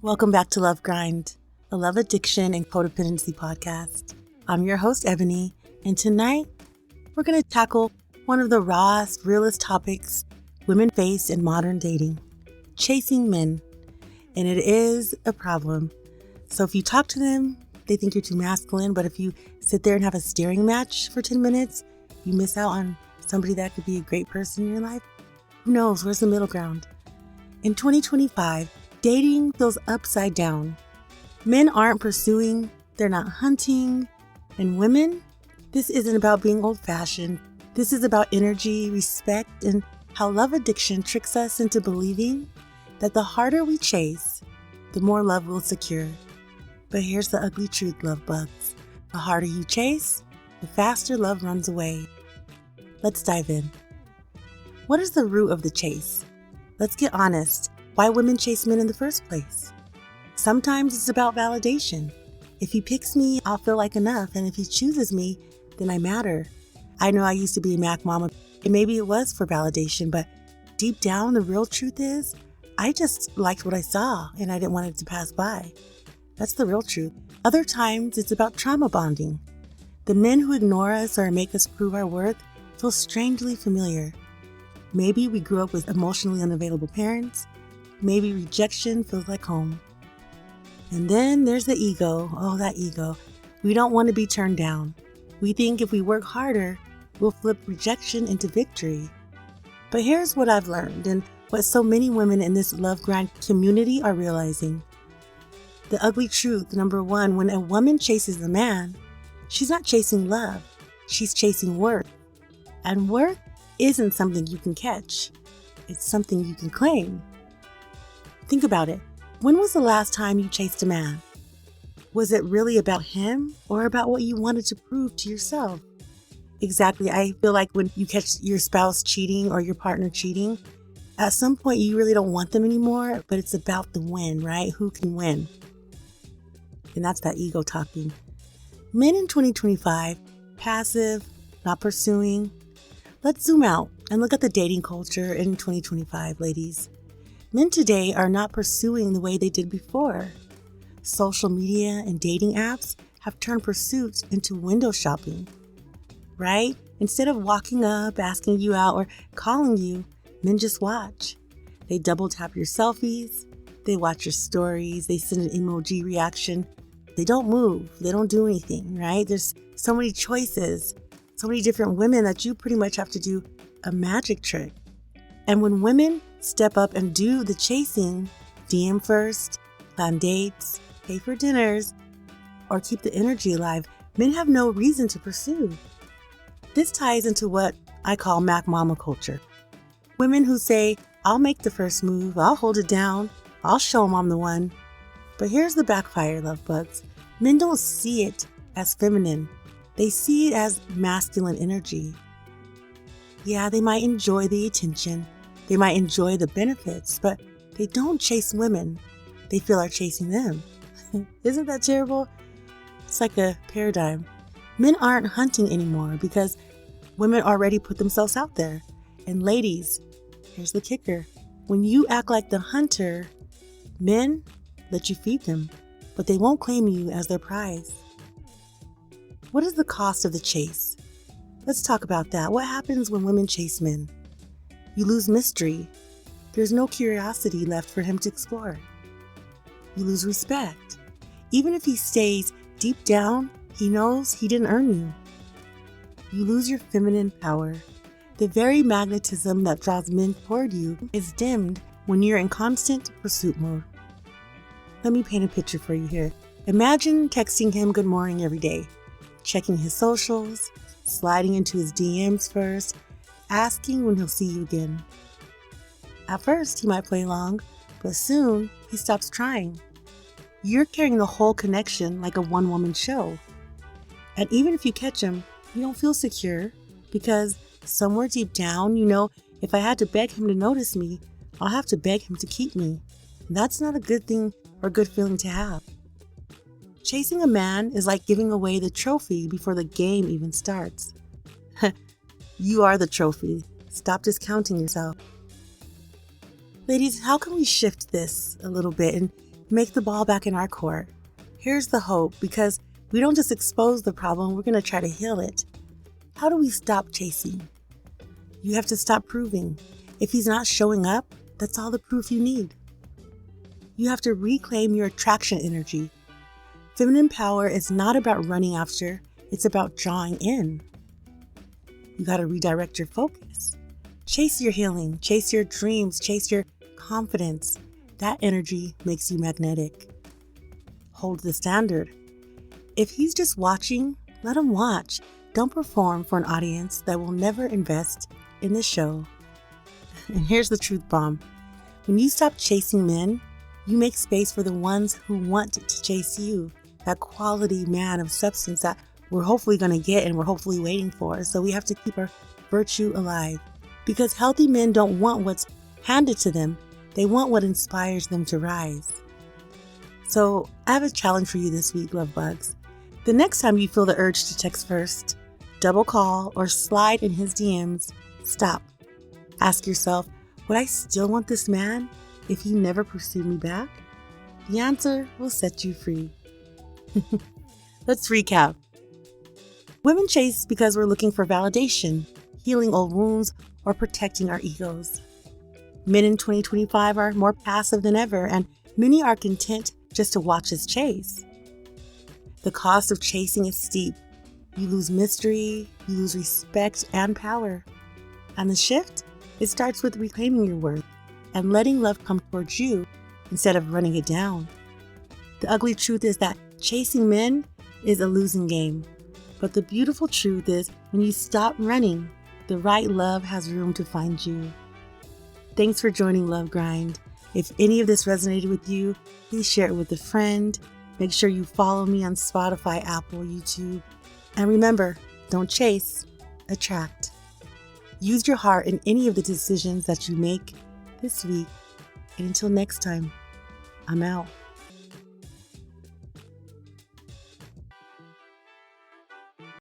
Welcome back to Love Grind, a love addiction and codependency podcast. I'm your host, Ebony, and tonight we're going to tackle one of the rawest, realest topics women face in modern dating, chasing men. And it is a problem. So if you talk to them, they think you're too masculine, but if you sit there and have a staring match for 10 minutes, you miss out on somebody that could be a great person in your life. Who knows? Where's the middle ground? In 2025, dating feels upside down. Men aren't pursuing, they're not hunting. And women, this isn't about being old-fashioned. This is about energy, respect, and how love addiction tricks us into believing that the harder we chase, the more love we'll secure. But here's the ugly truth, love bugs. The harder you chase, the faster love runs away. Let's dive in. What is the root of the chase? Let's get honest. Why women chase men in the first place? Sometimes it's about validation. If he picks me, I'll feel like enough, and if he chooses me, then I matter. I know I used to be a Mac mama, and maybe it was for validation, but deep down, the real truth is, I just liked what I saw, and I didn't want it to pass by. That's the real truth. Other times, it's about trauma bonding. The men who ignore us or make us prove our worth feel strangely familiar. Maybe we grew up with emotionally unavailable parents. Maybe rejection feels like home. And then there's the ego. Oh, that ego. We don't want to be turned down. We think if we work harder, we'll flip rejection into victory. But here's what I've learned and what so many women in this love grind community are realizing. The ugly truth, number one, when a woman chases a man, she's not chasing love. She's chasing worth. And worth isn't something you can catch. It's something you can claim. Think about it. When was the last time you chased a man? Was it really about him or about what you wanted to prove to yourself? Exactly. I feel like when you catch your spouse cheating or your partner cheating, at some point you really don't want them anymore, but it's about the win, right? Who can win? And that's that ego talking. Men in 2025, passive, not pursuing. Let's zoom out and look at the dating culture in 2025, ladies. Men today are not pursuing the way they did before. Social media and dating apps have turned pursuits into window shopping, right? Instead of walking up, asking you out, or calling you, men just watch. They double tap your selfies. They watch your stories. They send an emoji reaction. They don't move. They don't do anything, right? There's so many choices, so many different women that you pretty much have to do a magic trick. And when women step up and do the chasing, DM first, plan dates, pay for dinners, or keep the energy alive, men have no reason to pursue. This ties into what I call Mac Mama culture. Women who say, I'll make the first move, I'll hold it down, I'll show them I'm the one. But here's the backfire, love bugs. Men don't see it as feminine. They see it as masculine energy. Yeah, they might enjoy the attention. They might enjoy the benefits, but they don't chase women they feel are chasing them. Isn't that terrible? It's like a paradigm. Men aren't hunting anymore because women already put themselves out there. And ladies, here's the kicker. When you act like the hunter, men let you feed them, but they won't claim you as their prize. What is the cost of the chase? Let's talk about that. What happens when women chase men? You lose mystery. There's no curiosity left for him to explore. You lose respect. Even if he stays deep down, he knows he didn't earn you. You lose your feminine power. The very magnetism that draws men toward you is dimmed when you're in constant pursuit mode. Let me paint a picture for you here. Imagine texting him good morning every day, checking his socials, sliding into his DMs first, asking when he'll see you again. At first, he might play along, but soon he stops trying. You're carrying the whole connection like a one-woman show. And even if you catch him, you don't feel secure because somewhere deep down, you know, if I had to beg him to notice me, I'll have to beg him to keep me. That's not a good thing or good feeling to have. Chasing a man is like giving away the trophy before the game even starts. You are the trophy. Stop discounting yourself. Ladies, how can we shift this a little bit and make the ball back in our court? Here's the hope, because we don't just expose the problem, we're going to try to heal it. How do we stop chasing? You have to stop proving. If he's not showing up, that's all the proof you need. You have to reclaim your attraction energy. Feminine power is not about running after, it's about drawing in. You got to redirect your focus. Chase your healing, chase your dreams, chase your confidence. That energy makes you magnetic. Hold the standard. If he's just watching, let him watch. Don't perform for an audience that will never invest in the show. And here's the truth bomb. When you stop chasing men, you make space for the ones who want to chase you. That quality man of substance that we're hopefully going to get and we're hopefully waiting for. So we have to keep our virtue alive. Because healthy men don't want what's handed to them. They want what inspires them to rise. So I have a challenge for you this week, love bugs. The next time you feel the urge to text first, double call, or slide in his DMs, stop. Ask yourself, would I still want this man if he never pursued me back? The answer will set you free. Let's recap. Women chase because we're looking for validation, healing old wounds, or protecting our egos. Men in 2025 are more passive than ever, and many are content just to watch us chase. The cost of chasing is steep. You lose mystery, you lose respect and power. And the shift? It starts with reclaiming your worth and letting love come towards you instead of running it down. The ugly truth is that chasing men is a losing game. But the beautiful truth is when you stop running, the right love has room to find you. Thanks for joining Love Grind. If any of this resonated with you, please share it with a friend. Make sure you follow me on Spotify, Apple, YouTube. And remember, don't chase, attract. Use your heart in any of the decisions that you make this week. And until next time, I'm out.